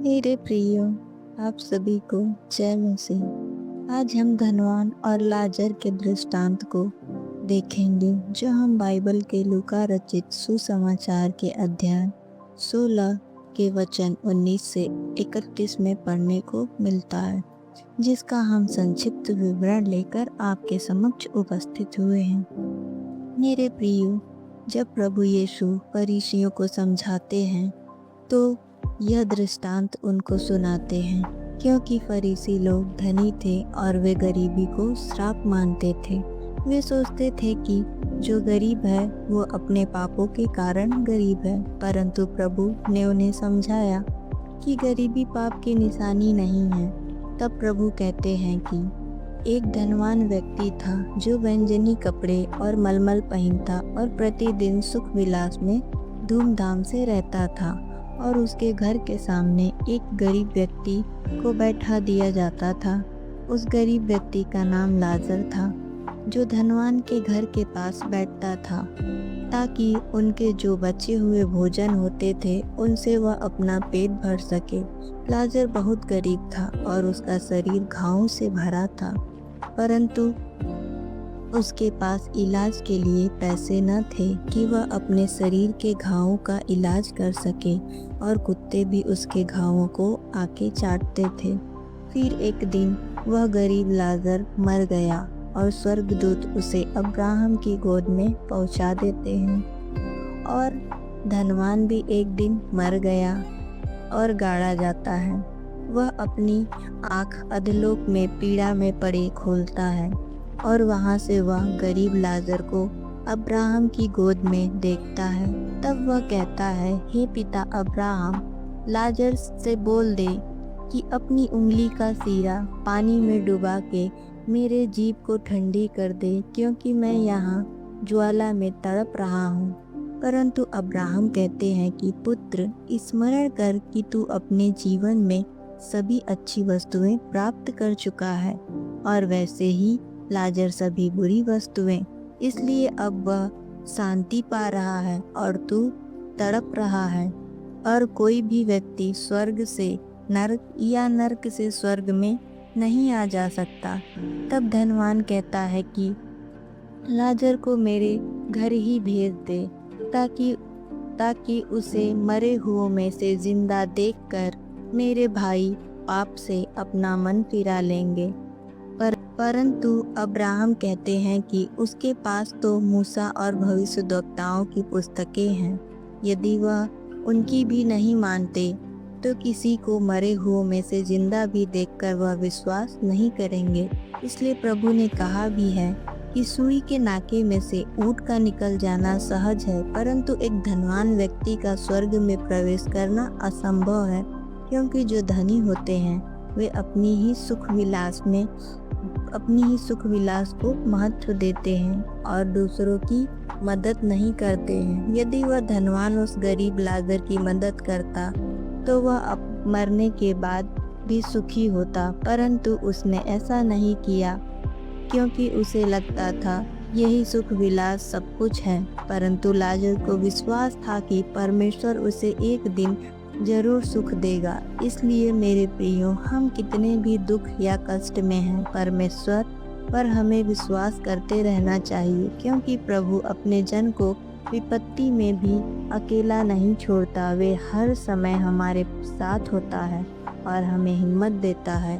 मेरे प्रियो, आप सभी को जय मसीह। आज हम धनवान और लाजर के दृष्टांत को देखेंगे, जो हम बाइबल के लूका रचित सुसमाचार के अध्याय 16 के वचन 19 से 31 में पढ़ने को मिलता है, जिसका हम संक्षिप्त विवरण लेकर आपके समक्ष उपस्थित हुए हैं। मेरे प्रियो, जब प्रभु यीशु फरीसियों को समझाते हैं तो यह दृष्टांत उनको सुनाते हैं, क्योंकि फरीसी लोग धनी थे और वे गरीबी को श्राप मानते थे। वे सोचते थे कि जो गरीब है वो अपने पापों के कारण गरीब है, परंतु प्रभु ने उन्हें समझाया कि गरीबी पाप की निशानी नहीं है। तब प्रभु कहते हैं कि एक धनवान व्यक्ति था जो व्यंजनी कपड़े और मलमल पहनता और प्रतिदिन सुख विलास में धूमधाम से रहता था, और उसके घर के सामने एक गरीब व्यक्ति को बैठा दिया जाता था। उस गरीब व्यक्ति का नाम लाजर था, जो धनवान के घर के पास बैठता था, ताकि उनके जो बचे हुए भोजन होते थे उनसे वह अपना पेट भर सके। लाजर बहुत गरीब था और उसका शरीर घावों से भरा था, परंतु उसके पास इलाज के लिए पैसे न थे कि वह अपने शरीर के घावों का इलाज कर सके, और कुत्ते भी उसके घावों को आके चाटते थे। फिर एक दिन वह गरीब लाजर मर गया और स्वर्गदूत उसे अब्राहम की गोद में पहुंचा देते हैं। और धनवान भी एक दिन मर गया और गाड़ा जाता है। वह अपनी आँख अधोलोक में पीड़ा में पड़े खोलता है, और वहाँ से वह गरीब लाजर को अब्राहम की गोद में देखता है। तब वह कहता है, हे पिता अब्राहम, लाजर से बोल दे कि अपनी उंगली का सीरा पानी में डुबा के मेरे जीभ को ठंडी कर दे, क्योंकि मैं यहाँ ज्वाला में तड़प रहा हूँ। परंतु अब्राहम कहते हैं कि पुत्र, स्मरण कर कि तू अपने जीवन में सभी अच्छी वस्तुएं प्राप्त कर चुका है, और वैसे ही लाजर सभी बुरी वस्तुएं, इसलिए अब वह शांति पा रहा है और तू तड़प रहा है। और कोई भी व्यक्ति स्वर्ग से नरक या नरक से स्वर्ग में नहीं आ जा सकता। तब धनवान कहता है कि लाजर को मेरे घर ही भेज दे, ताकि उसे मरे हुओं में से जिंदा देखकर मेरे भाई पाप से अपना मन फिरा लेंगे। परंतु अब्राहम कहते हैं कि उसके पास तो मूसा और भविष्यद्वक्ताओं की पुस्तकें हैं। यदि वह उनकी भी नहीं मानते तो किसी को मरे हुओं में से जिंदा भी देखकर वह विश्वास नहीं करेंगे। इसलिए प्रभु ने कहा भी है कि सुई के नाके में से ऊँट का निकल जाना सहज है, परंतु एक धनवान व्यक्ति का स्वर्ग में प्रवेश करना असंभव है, क्योंकि जो धनी होते हैं वे अपनी ही सुख विलास को महत्व देते हैं और दूसरों की मदद नहीं करते हैं। यदि वह धनवान उस गरीब लाजर की मदद करता तो वह मरने के बाद भी सुखी होता, परंतु उसने ऐसा नहीं किया, क्योंकि उसे लगता था यही सुख विलास सब कुछ है। परंतु लाजर को विश्वास था कि परमेश्वर उसे एक दिन जरूर सुख देगा। इसलिए मेरे प्रियो, हम कितने भी दुख या कष्ट में हैं, परमेश्वर पर हमें विश्वास करते रहना चाहिए, क्योंकि प्रभु अपने जन को विपत्ति में भी अकेला नहीं छोड़ता। वे हर समय हमारे साथ होता है और हमें हिम्मत देता है।